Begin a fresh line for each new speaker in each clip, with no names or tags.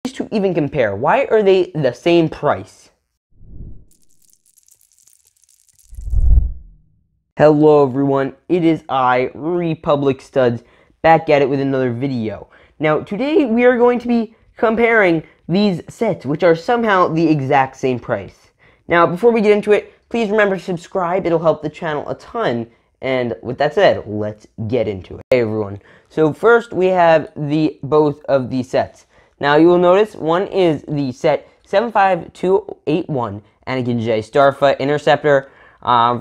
to even compare? Why are they the same price? Hello everyone, it is I, Republic Studs, back at it with another video. Now today we are going to be comparing these sets, which are somehow the exact same price. Now before we get into it, please remember to subscribe, it'll help the channel a ton. And with that said, let's get into it. Hey everyone, so first we have both of these sets. Now you will notice one is the set 75281 Anakin JEDI Starfighter Interceptor,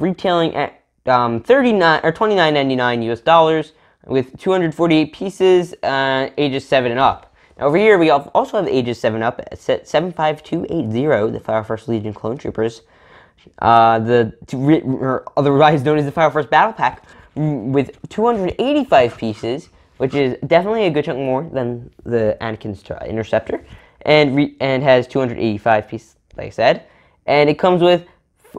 retailing at $29.99 US dollars with 248 pieces, ages 7 and up. Now over here we also have ages 7 up at set 75280, the Fire First Legion Clone Troopers, otherwise known as the Fire First Battle Pack, with 285 pieces, which is definitely a good chunk more than the Anakin's Interceptor, and has 285 pieces, like I said, and it comes with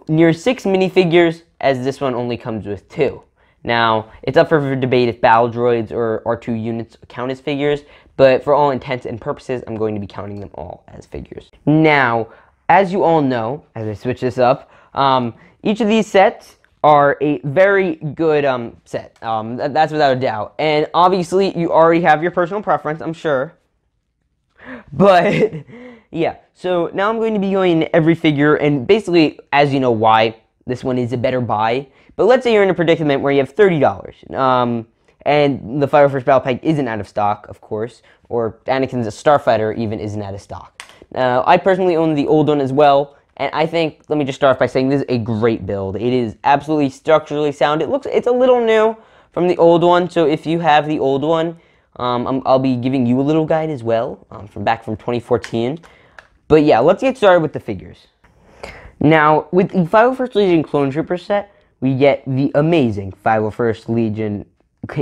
near 6 minifigures, as this one only comes with 2. Now, it's up for debate if battle droids or R2 units count as figures, but for all intents and purposes, I'm going to be counting them all as figures. Now, as you all know, as I switch this up, each of these sets are a very good set. That's without a doubt. And obviously, you already have your personal preference, I'm sure. But, yeah. So, now I'm going to be going into every figure, and basically, as you know why this one is a better buy. But let's say you're in a predicament where you have $30, and the Fire First Battle Pack isn't out of stock, of course, or Anakin's Starfighter even isn't out of stock. I personally own the old one as well, and I think, let me just start off by saying this is a great build. It is absolutely structurally sound. It's a little new from the old one, so if you have the old one, I'll be giving you a little guide as well, from 2014. But yeah, let's get started with the figures. Now, with the 501st Legion Clone Trooper set, we get the amazing 501st Legion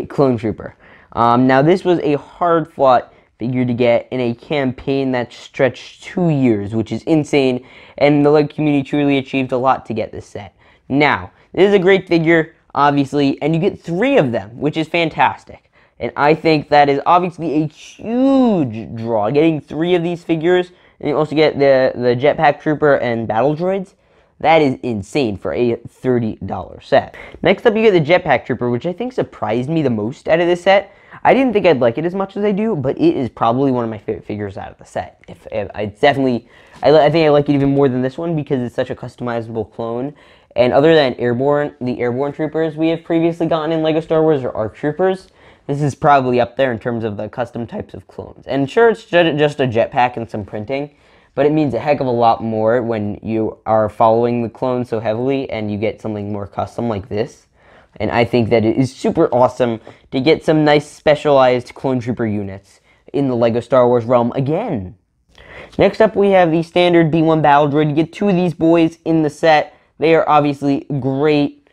Clone Trooper. Now, this was a hard-fought figure to get in a campaign that stretched 2 years, which is insane, and the LEGO community truly achieved a lot to get this set. Now, this is a great figure, obviously, and you get 3 of them, which is fantastic. And I think that is obviously a huge draw, getting 3 of these figures, and you also get the Jetpack Trooper and Battle Droids. That is insane for a $30 set. Next up, you get the Jetpack Trooper, which I think surprised me the most out of this set. I didn't think I'd like it as much as I do, but it is probably one of my favorite figures out of the set. I think I like it even more than this one because it's such a customizable clone. And other than the airborne troopers we have previously gotten in LEGO Star Wars or ARC troopers, this is probably up there in terms of the custom types of clones. And sure, it's just a jetpack and some printing, but it means a heck of a lot more when you are following the clone so heavily and you get something more custom like this. And I think that it is super awesome to get some nice specialized clone trooper units in the LEGO Star Wars realm again. Next up, we have the standard B1 Battle Droid. You get 2 of these boys in the set. They are obviously great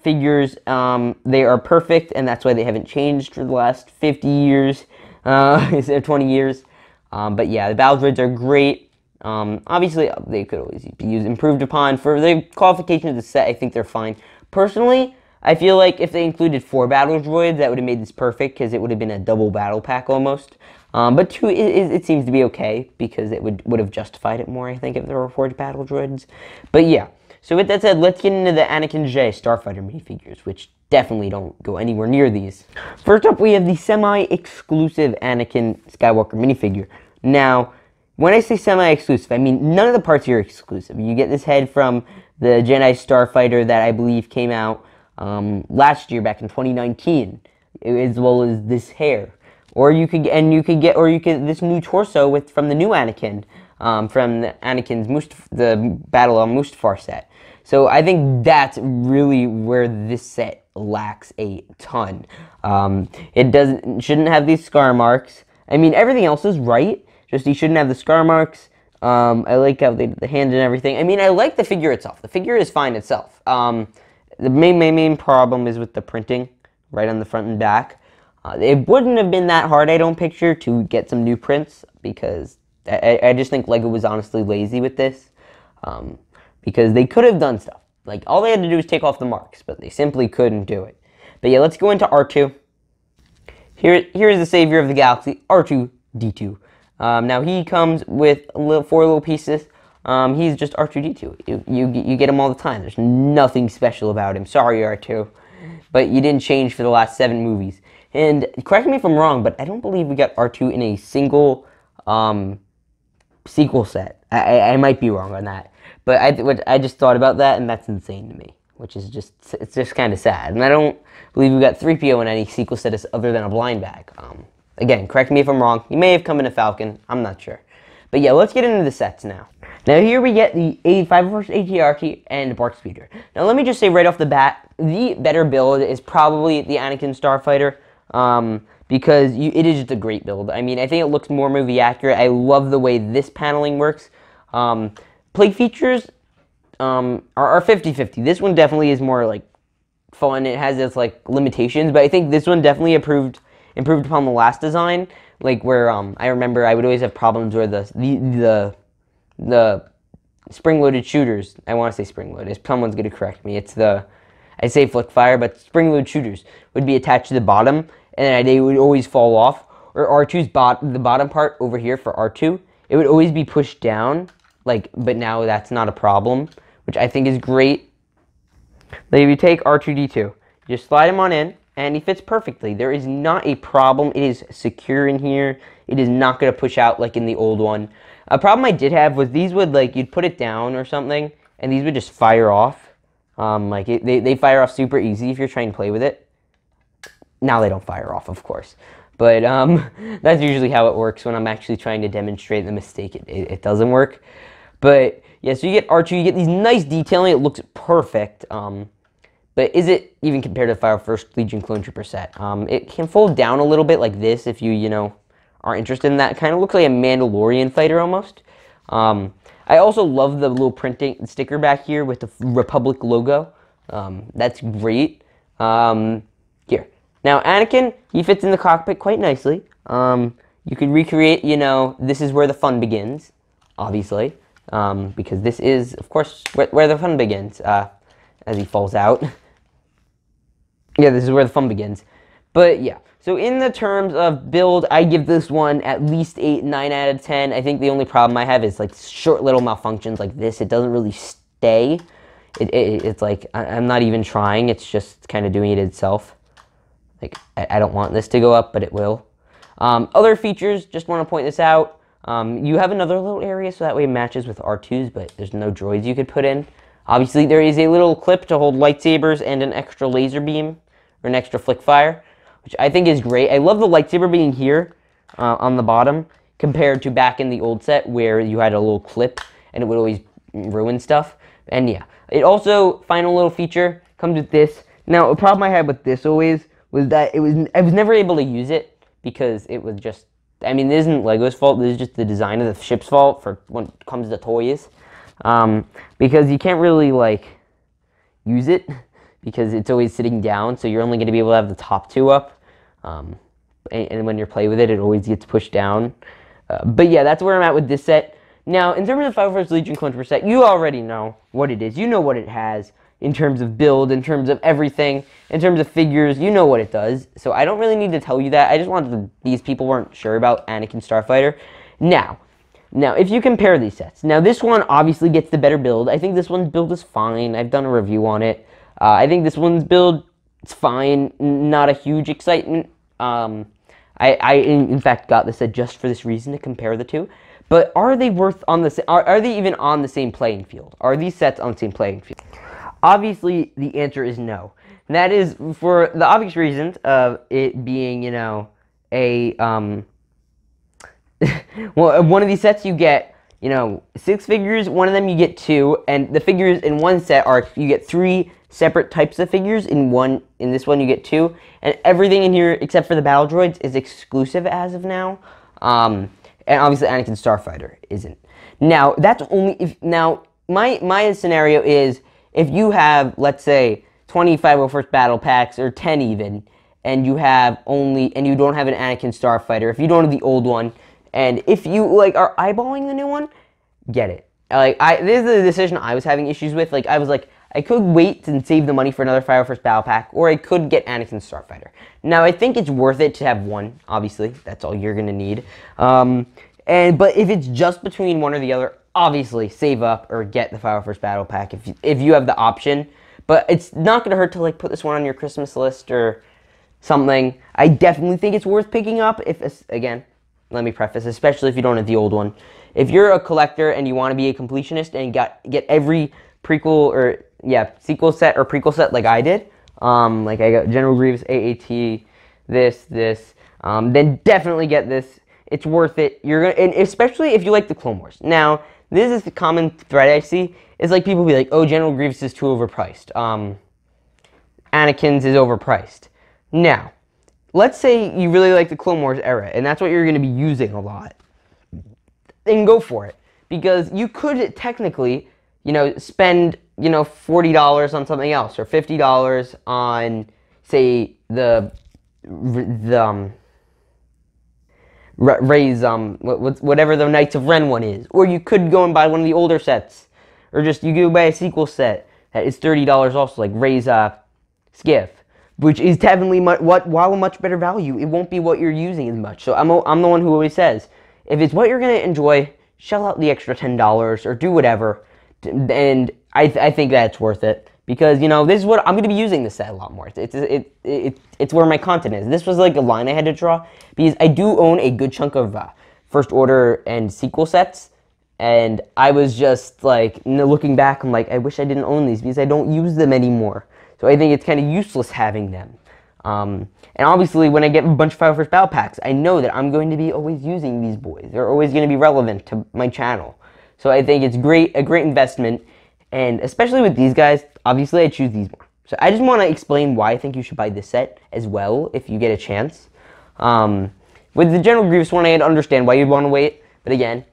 figures. They are perfect, and that's why they haven't changed for the last 50 years, instead of 20 years. But yeah, the Battle Droids are great. Obviously, they could always be improved upon. For the qualification of the set, I think they're fine. Personally, I feel like if they included 4 battle droids, that would have made this perfect, because it would have been a double battle pack almost. But 2, it seems to be okay, because it would have justified it more, I think, if there were 4 battle droids. But yeah, so with that said, let's get into the Anakin JEDI Starfighter minifigures, which definitely don't go anywhere near these. First up, we have the semi-exclusive Anakin Skywalker minifigure. Now, when I say semi-exclusive, I mean none of the parts here are exclusive. You get this head from the JEDI Starfighter that I believe came out last year, back in 2019, as well as this hair. Or you could get this new torso from the new Anakin, from the Anakin's the Battle on Mustafar set. So I think that's really where this set lacks a ton. It shouldn't have these scar marks. I mean, everything else is right. Just you shouldn't have the scar marks. I like how they did the hand and everything. I mean, I like the figure itself. The figure is fine itself. The main problem is with the printing right on the front and back. It wouldn't have been that hard, I don't picture, to get some new prints, because I just think LEGO was honestly lazy with this. Because they could have done stuff. Like, all they had to do was take off the marks, but they simply couldn't do it. But yeah, let's go into R2. Here is the savior of the galaxy, R2-D2. Now he comes with four little pieces. He's just R2-D2. You get him all the time. There's nothing special about him. Sorry, R2. But you didn't change for the last 7 movies. And correct me if I'm wrong, but I don't believe we got R2 in a single sequel set. I might be wrong on that. But I just thought about that, and that's insane to me. Which is it's just kind of sad. And I don't believe we got 3PO in any sequel set other than a blind bag. Again, correct me if I'm wrong. He may have come in a Falcon. I'm not sure. But yeah, let's get into the sets now. Now here we get the 501st ATRT and Bark Speeder. Now let me just say right off the bat, the better build is probably the Anakin Starfighter, because it is just a great build. I mean, I think it looks more movie accurate. I love the way this paneling works. Play features are 50-50. This one definitely is more like fun. It has its like limitations, but I think this one definitely improved upon the last design. Like where I remember I would always have problems where the spring-loaded shooters, I want to say spring-loaded, someone's going to correct me, I say flick fire, but spring-loaded shooters would be attached to the bottom, and they would always fall off, or R2's the bottom part over here for R2, it would always be pushed down, but now that's not a problem, which I think is great. Like if you take R2-D2, you just slide him on in, and he fits perfectly. There is not a problem. It is secure in here. It is not going to push out like in the old one. A problem I did have was these would, you'd put it down or something, and these would just fire off. They fire off super easy if you're trying to play with it. Now they don't fire off, of course. But that's usually how it works when I'm actually trying to demonstrate the mistake. It doesn't work. But, yeah, so you get R2, you get these nice detailing. It looks perfect. But is it even compared to the 501st Legion Clone Trooper set? It can fold down a little bit like this if you are interested in that. Kind of looks like a Mandalorian fighter almost. I also love the little printing sticker back here with the Republic logo. That's great. Here. Now, Anakin, he fits in the cockpit quite nicely. You could recreate, this is where the fun begins, obviously. Because this is, of course, where the fun begins, as he falls out. Yeah, this is where the fun begins. But, yeah. So, in the terms of build, I give this one at least 9 out of 10. I think the only problem I have is, short little malfunctions like this. It doesn't really stay. It's like, I'm not even trying. It's just kind of doing it itself. I don't want this to go up, but it will. Other features, just want to point this out. You have another little area, so that way it matches with R2's, but there's no droids you could put in. Obviously, there is a little clip to hold lightsabers and an extra laser beam, or an extra flick fire, which I think is great. I love the lightsaber being here on the bottom, compared to back in the old set, where you had a little clip, and it would always ruin stuff. And yeah, it also, final little feature, comes with this. Now, a problem I had with this always was that I was never able to use it, because it was just, I mean, this isn't LEGO's fault, this is just the design of the ship's fault for when it comes to toys. Because you can't really, use it, because it's always sitting down, so you're only going to be able to have the top 2 up. And when you play with it, it always gets pushed down. But yeah, that's where I'm at with this set. Now, in terms of the 501st Legion Clone Trooper set, you already know what it is. You know what it has in terms of build, in terms of everything, in terms of figures. You know what it does. So I don't really need to tell you that. I just wanted these people weren't sure about Anakin Starfighter. Now, if you compare these sets, now this one obviously gets the better build. I think this one's build is fine. I've done a review on it. I think this one's build, it's fine. Not a huge excitement. I in fact got this set just for this reason, to compare the two. But are they are they even on the same playing field? Are these sets on the same playing field? Obviously, the answer is no. And that is for the obvious reasons of it being, well, one of these sets you get, 6 figures, one of them you get 2, and the figures in one set you get 3 separate types of figures. In this one you get 2, and everything in here except for the battle droids is exclusive as of now. And obviously Anakin Starfighter isn't. Now, that's only if, my scenario is if you have, let's say, 20 501st battle packs, or 10 even, and you don't have an Anakin Starfighter, if you don't have the old one, and if you, are eyeballing the new one, get it. This is the decision I was having issues with. I was like, I could wait and save the money for another 501st battle pack, or I could get Anakin Starfighter. Now, I think it's worth it to have one, obviously. That's all you're going to need. And But if it's just between one or the other, obviously save up or get the Fire First Battle Pack if you have the option. But it's not gonna hurt to like put this one on your Christmas list or something. I definitely think it's worth picking up. If again, let me preface, especially if you don't have the old one. If you're a collector and you want to be a completionist and get every prequel or sequel set or prequel set like I did, like I got General Grievous, AAT, this, then definitely get this. It's worth it. You're gonna, and especially if you like the Clone Wars. Now, this is the common thread I see. Is like people be like, oh, General Grievous is too overpriced. Anakin's is overpriced. Now, let's say you really like the Clone Wars era, and that's what you're going to be using a lot. Then go for it. Because you could technically, spend, $40 on something else, or $50 on, say, Rey's, whatever the Knights of Ren one is. Or you could go and buy one of the older sets. Or just, you go buy a sequel set that is $30 also, like Rey's, Skiff. Which is definitely, while a much better value, it won't be what you're using as much. So I'm the one who always says, if it's what you're going to enjoy, shell out the extra $10 or do whatever. And I think that's worth it. Because, this is what, I'm going to be using this set a lot more. It's where my content is. This was like a line I had to draw. Because I do own a good chunk of First Order and sequel sets. And I was just like, looking back, I'm like, I wish I didn't own these because I don't use them anymore. So I think it's kind of useless having them. And obviously, when I get a bunch of Fire First Battle Packs, I know that I'm going to be always using these boys. They're always going to be relevant to my channel. So I think it's a great investment. And especially with these guys, obviously I choose these more. So I just want to explain why I think you should buy this set as well, if you get a chance. With the General Grievous one, I understand why you'd want to wait. But again,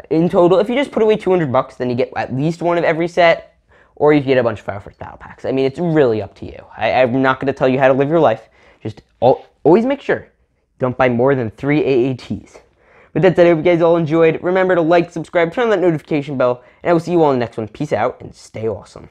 in total, if you just put away $200, then you get at least one of every set. Or you can get a bunch of Fire First Battle Packs. I mean, it's really up to you. I'm not going to tell you how to live your life. Just always make sure don't buy more than 3 AATs. With that said, I hope you guys all enjoyed. Remember to like, subscribe, turn on that notification bell, and I will see you all in the next one. Peace out, and stay awesome.